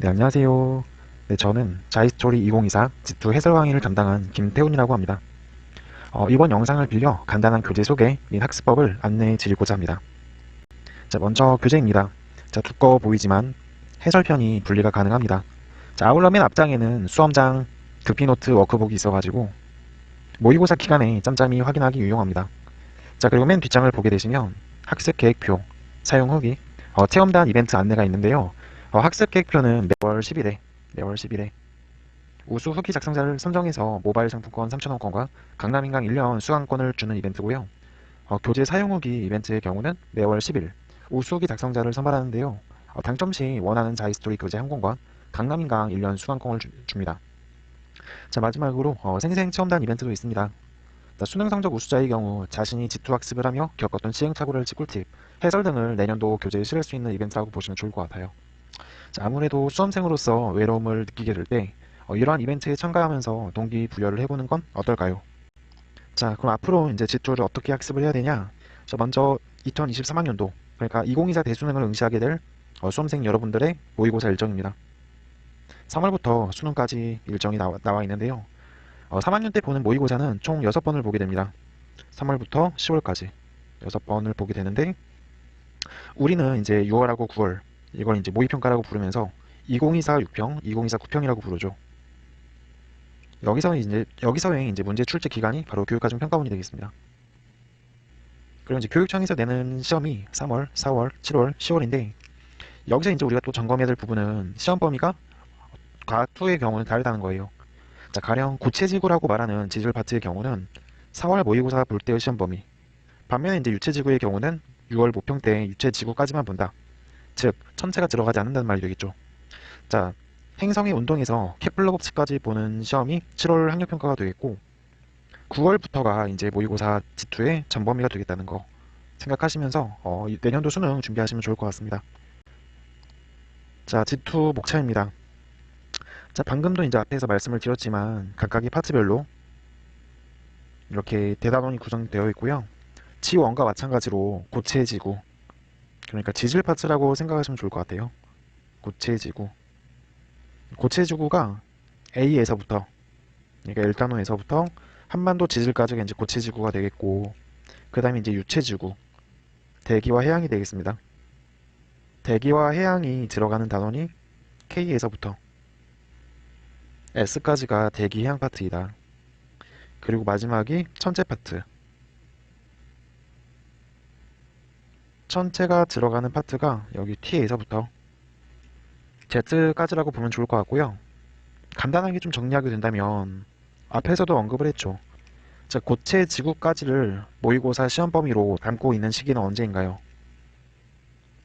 네, 안녕하세요. 네, 저는 자이스토리 2024 G2 해설 강의를 담당한 김태훈이라고 합니다. 이번 영상을 빌려 간단한 교재 소개 및 학습법을 안내해 드리고자 합니다. 자, 먼저 교재입니다. 자, 두꺼워 보이지만 해설편이 분리가 가능합니다. 자, 아울러 맨 앞장에는 수험장, 급히노트 워크북이 있어가지고 모의고사 기간에 짬짬이 확인하기 유용합니다. 자, 그리고 맨 뒷장을 보게 되시면 학습 계획표, 사용 후기, 체험단 이벤트 안내가 있는데요. 학습 계획표는 매월 10일에 우수 후기 작성자를 선정해서 모바일 상품권 3,000원권과 강남인강 1년 수강권을 주는 이벤트고요. 교재 사용 후기 이벤트의 경우는 매월 10일 우수 후기 작성자를 선발하는데요. 당첨 시 원하는 자이스토리 교재 한 권과 강남인강 1년 수강권을 줍니다. 자, 마지막으로 생생 체험단 이벤트도 있습니다. 자, 수능 성적 우수자의 경우 자신이 G2 학습을 하며 겪었던 시행착오를 꿀팁, 해설 등을 내년도 교재에 실을 수 있는 이벤트라고 보시면 좋을 것 같아요. 자, 아무래도 수험생으로서 외로움을 느끼게 될 때 이러한 이벤트에 참가하면서 동기부여를 해보는 건 어떨까요? 자, 그럼 앞으로 이제 G2를 어떻게 학습을 해야 되냐? 자, 먼저 2023학년도, 그러니까 2024 대수능을 응시하게 될 수험생 여러분들의 모의고사 일정입니다. 3월부터 수능까지 일정이 나와 있는데요. 3학년 때 보는 모의고사는 총 6번을 보게 됩니다. 3월부터 10월까지 6번을 보게 되는데, 우리는 이제 6월하고 9월, 이걸 이제 모의평가라고 부르면서 2024 6평, 2024 9평이라고 부르죠. 여기서의 이제 문제 출제 기간이 바로 교육과정 평가원이 되겠습니다. 그리고 이제 교육청에서 내는 시험이 3월, 4월, 7월, 10월인데, 여기서 이제 우리가 또 점검해야 될 부분은 시험 범위가 과학2의 경우는 다르다는 거예요. 자, 가령 구체지구라고 말하는 지질 파트의 경우는 4월 모의고사 볼 때의 시험 범위. 반면에 이제 유체지구의 경우는 6월 모평 때 유체지구까지만 본다. 즉, 천체가 들어가지 않는다는 말이 되겠죠. 자, 행성의 운동에서 케플러 법칙까지 보는 시험이 7월 학력평가가 되겠고, 9월부터가 이제 모의고사 G2의 전범위가 되겠다는 거 생각하시면서 내년도 수능 준비하시면 좋을 것 같습니다. 자, G2 목차입니다. 자, 방금도 이제 앞에서 말씀을 드렸지만 각각의 파트별로 이렇게 대단원이 구성되어 있고요. G1과 마찬가지로 고체지구, 그러니까 지질 파트라고 생각하시면 좋을 것 같아요. 고체지구. 고체지구가 A에서부터, 그러니까 1단원에서부터 한반도 지질까지가 이제 고체지구가 되겠고, 그 다음에 이제 유체지구, 대기와 해양이 되겠습니다. 대기와 해양이 들어가는 단원이 K에서부터 S까지가 대기 해양 파트이다. 그리고 마지막이 천체 파트. 천체가 들어가는 파트가 여기 T에서부터 Z까지라고 보면 좋을 것 같고요. 간단하게 좀 정리하게 된다면 앞에서도 언급을 했죠. 자, 고체 지구까지를 모의고사 시험 범위로 담고 있는 시기는 언제인가요?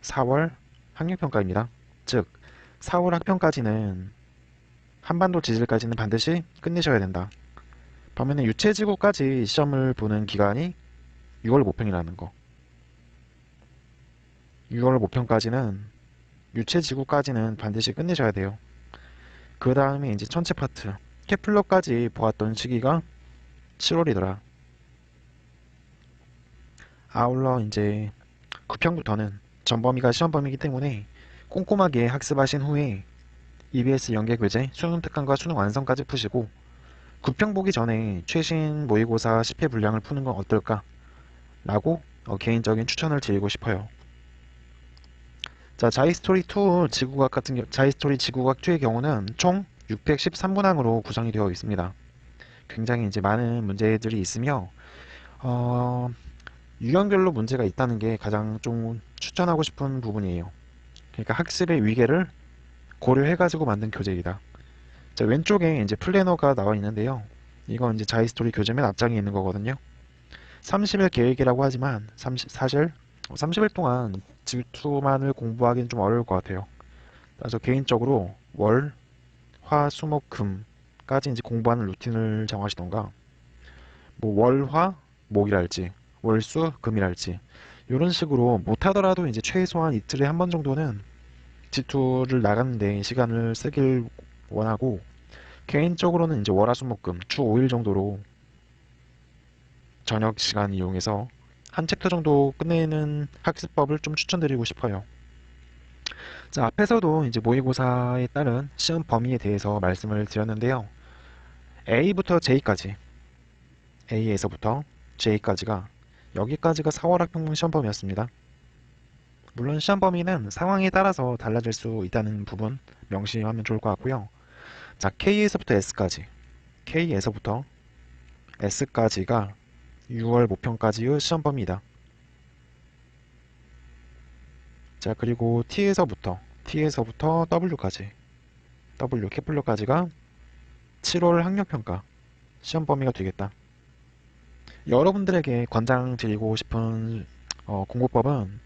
4월 학력평가입니다. 즉, 4월 학평까지는 한반도 지질까지는 반드시 끝내셔야 된다. 반면에 유체지구까지 시험을 보는 기간이 6월 모평이라는 거. 6월 모평까지는 유체지구까지는 반드시 끝내셔야 돼요. 그 다음에 이제 천체 파트. 케플러까지 보았던 시기가 7월이더라. 아울러 이제 9평부터는 전범위가 시험 범위이기 때문에 꼼꼼하게 학습하신 후에 EBS 연계 교재, 수능 특강과 수능 완성까지 푸시고 9평 보기 전에 최신 모의고사 10회 분량을 푸는 건 어떨까? 라고 개인적인 추천을 드리고 싶어요. 자, 자이스토리 지구과학 2의 경우는 총 613문항으로 구성이 되어 있습니다. 굉장히 이제 많은 문제들이 있으며 어, 유형별로 문제가 있다는 게 가장 좀 추천하고 싶은 부분이에요. 그러니까 학습의 위계를 고려해가지고 만든 교재이다. 자, 왼쪽에 이제 플래너가 나와 있는데요. 이건 이제 자이스토리 교재 맨 앞장에 있는 거거든요. 30일 계획이라고 하지만 사실 30일 동안 G2만을 공부하기는 좀 어려울 것 같아요. 그래서 개인적으로 월, 화, 수, 목, 금까지 이제 공부하는 루틴을 정하시던가 뭐 월, 화, 목이랄지 월, 수, 금이랄지 이런 식으로 못하더라도 이제 최소한 이틀에 한 번 정도는 G2를 나가는데 시간을 쓰길 원하고 개인적으로는 이제 월화수목금 주 5일 정도로 저녁 시간 이용해서 한 챕터 정도 끝내는 학습법을 좀 추천드리고 싶어요. 자, 앞에서도 이제 모의고사에 따른 시험 범위에 대해서 말씀을 드렸는데요. A부터 J까지, A에서부터 J까지가 여기까지가 4월 학평문 시험 범위였습니다. 물론 시험 범위는 상황에 따라서 달라질 수 있다는 부분 명심하면 좋을 것 같고요. 자, K에서부터 S까지, K에서부터 S까지가 6월 모평까지의 시험 범위이다. 자, 그리고 T에서부터 W까지, W, 케플러까지가 7월 학력평가 시험 범위가 되겠다. 여러분들에게 권장드리고 싶은 공부법은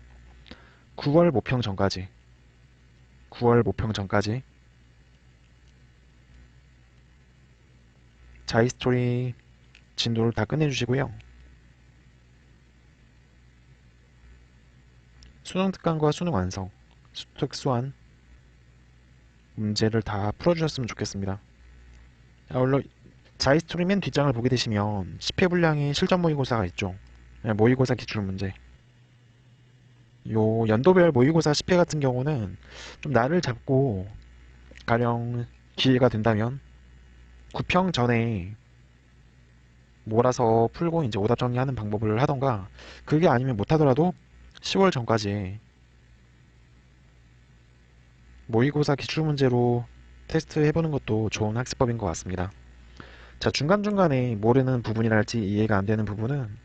9월 모평 전까지, 9월 모평 전까지 자이스토리 진도를 다 끝내주시고요. 수능 특강과 수능 완성, 특수한 문제를 다 풀어주셨으면 좋겠습니다. 물론 자이스토리 맨 뒷장을 보게 되시면 10회 분량의 실전 모의고사가 있죠. 모의고사 기출 문제. 요 연도별 모의고사 10회 같은 경우는 좀 날을 잡고 가령 기회가 된다면 9평 전에 몰아서 풀고 이제 오답 정리하는 방법을 하던가, 그게 아니면 못하더라도 10월 전까지 모의고사 기출문제로 테스트 해보는 것도 좋은 학습법인 것 같습니다. 자, 중간중간에 모르는 부분이랄지 이해가 안 되는 부분은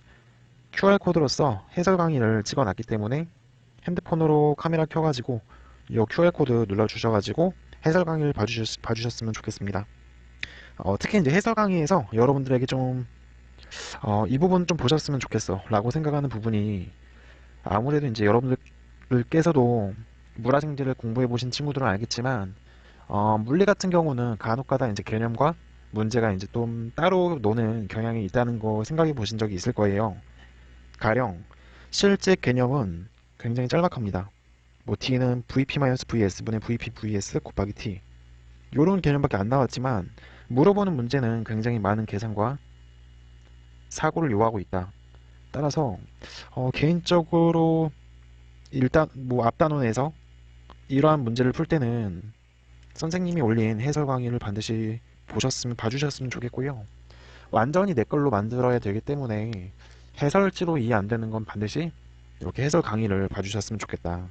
QR코드로서 해설 강의를 찍어놨기 때문에 핸드폰으로 카메라 켜가지고 이 QR코드 눌러주셔가지고 해설 강의를 봐주셨으면 좋겠습니다. 특히 이제 해설 강의에서 여러분들에게 좀 이 부분 좀 보셨으면 좋겠어 라고 생각하는 부분이, 아무래도 이제 여러분들께서도 물화생지를 공부해 보신 친구들은 알겠지만 물리 같은 경우는 간혹가다 이제 개념과 문제가 이제 좀 따로 노는 경향이 있다는 거 생각해 보신 적이 있을 거예요. 가령 실제 개념은 굉장히 짤막합니다. 뭐 t는 vp-vs분의 vp vs 곱하기 t, 요런 개념밖에 안 나왔지만 물어보는 문제는 굉장히 많은 계산과 사고를 요하고 있다. 따라서 개인적으로 일단 뭐 앞단원에서 이러한 문제를 풀 때는 선생님이 올린 해설 강의를 반드시 봐주셨으면 좋겠고요. 완전히 내 걸로 만들어야 되기 때문에 해설지로 이해 안 되는 건 반드시 이렇게 해설 강의를 봐주셨으면 좋겠다.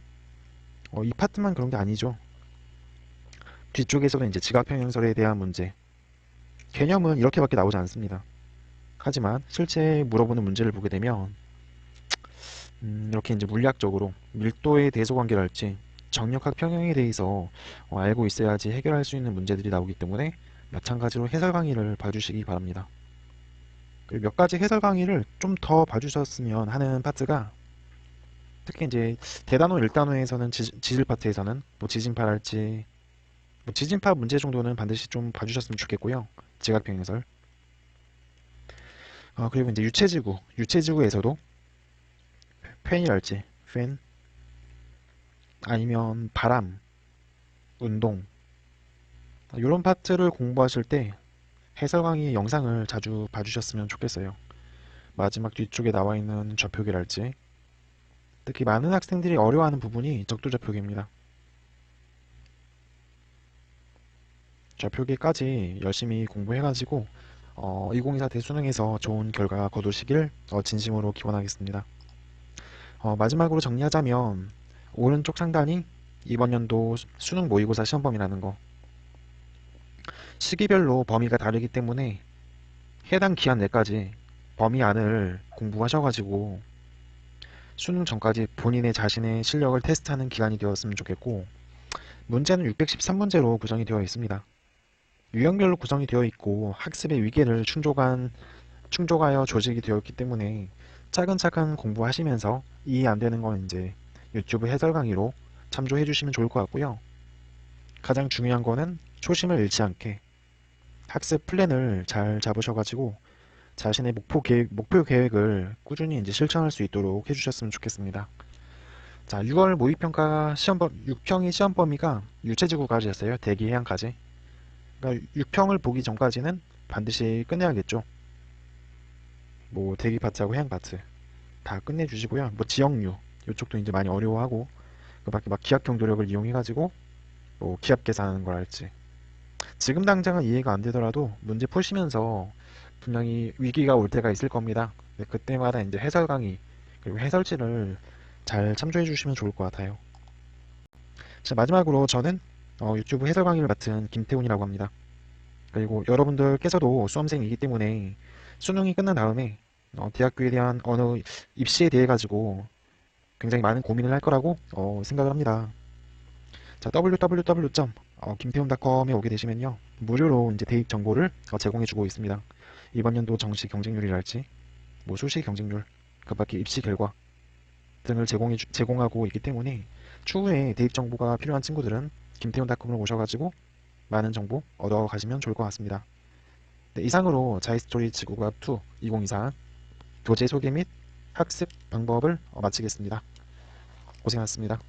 이 파트만 그런 게 아니죠. 뒤쪽에서는 이제 지각평행설에 대한 문제, 개념은 이렇게밖에 나오지 않습니다. 하지만 실제 물어보는 문제를 보게 되면 이렇게 이제 물리학적으로 밀도의 대소관계랄지 정력학 평형에 대해서 알고 있어야지 해결할 수 있는 문제들이 나오기 때문에 마찬가지로 해설 강의를 봐주시기 바랍니다. 그리고 몇 가지 해설 강의를 좀 더 봐주셨으면 하는 파트가, 특히 이제 대단호 1단호에서는 지질 파트에서는 뭐 지진파랄지 뭐 지진파 문제 정도는 반드시 좀 봐주셨으면 좋겠고요. 지각평행설. 그리고 이제 유체지구에서도 팬이랄지 팬, 아니면 바람, 운동, 이런 파트를 공부하실 때 해설 강의 영상을 자주 봐주셨으면 좋겠어요. 마지막 뒤쪽에 나와 있는 좌표기랄지, 특히 많은 학생들이 어려워하는 부분이 적도 좌표기입니다. 좌표기까지 열심히 공부해가지고 2024 대수능에서 좋은 결과 거두시길 진심으로 기원하겠습니다. 마지막으로 정리하자면 오른쪽 상단이 이번 연도 수능 모의고사 시험범위라는 거, 시기별로 범위가 다르기 때문에 해당 기한 내까지 범위 안을 공부하셔가지고 수능 전까지 본인의 자신의 실력을 테스트하는 기간이 되었으면 좋겠고, 문제는 613문제로 구성이 되어 있습니다. 유형별로 구성이 되어 있고 학습의 위계를 충족하여 조직이 되어 있기 때문에 차근차근 공부하시면서 이해 안 되는 건 이제 유튜브 해설 강의로 참조해 주시면 좋을 것 같고요. 가장 중요한 거는 초심을 잃지 않게 학습 플랜을 잘 잡으셔가지고 자신의 목표 계획을 꾸준히 이제 실천할 수 있도록 해주셨으면 좋겠습니다. 자, 6월 모의평가 6평의 시험 범위가 유체지구까지였어요. 대기 해양까지. 그러니까 6평을 보기 전까지는 반드시 끝내야겠죠. 뭐 대기 파트하고 해양 파트 다 끝내주시고요. 뭐 지역류 이쪽도 이제 많이 어려워하고 그 밖에 막 기하형 도력을 이용해가지고 뭐 기압 계산하는 걸 할지. 지금 당장은 이해가 안 되더라도 문제 푸시면서 분명히 위기가 올 때가 있을 겁니다. 근데 그때마다 이제 해설 강의 그리고 해설지를 잘 참조해 주시면 좋을 것 같아요. 자, 마지막으로 저는 유튜브 해설 강의를 맡은 김태훈이라고 합니다. 그리고 여러분들께서도 수험생이기 때문에 수능이 끝난 다음에 대학교에 대한 언어 입시에 대해 가지고 굉장히 많은 고민을 할 거라고 생각을 합니다. 자, www.김태훈닷컴에 오게 되시면요, 무료로 이제 대입 정보를 제공해주고 있습니다. 이번 연도 정시 경쟁률이랄지, 뭐 수시 경쟁률, 그밖에 입시 결과 등을 제공하고 있기 때문에 추후에 대입 정보가 필요한 친구들은 김태훈닷컴으로 오셔가지고 많은 정보 얻어가시면 좋을 것 같습니다. 네, 이상으로 자이스토리 지구과학 2 2024 교재 소개 및 학습 방법을 마치겠습니다. 고생하셨습니다.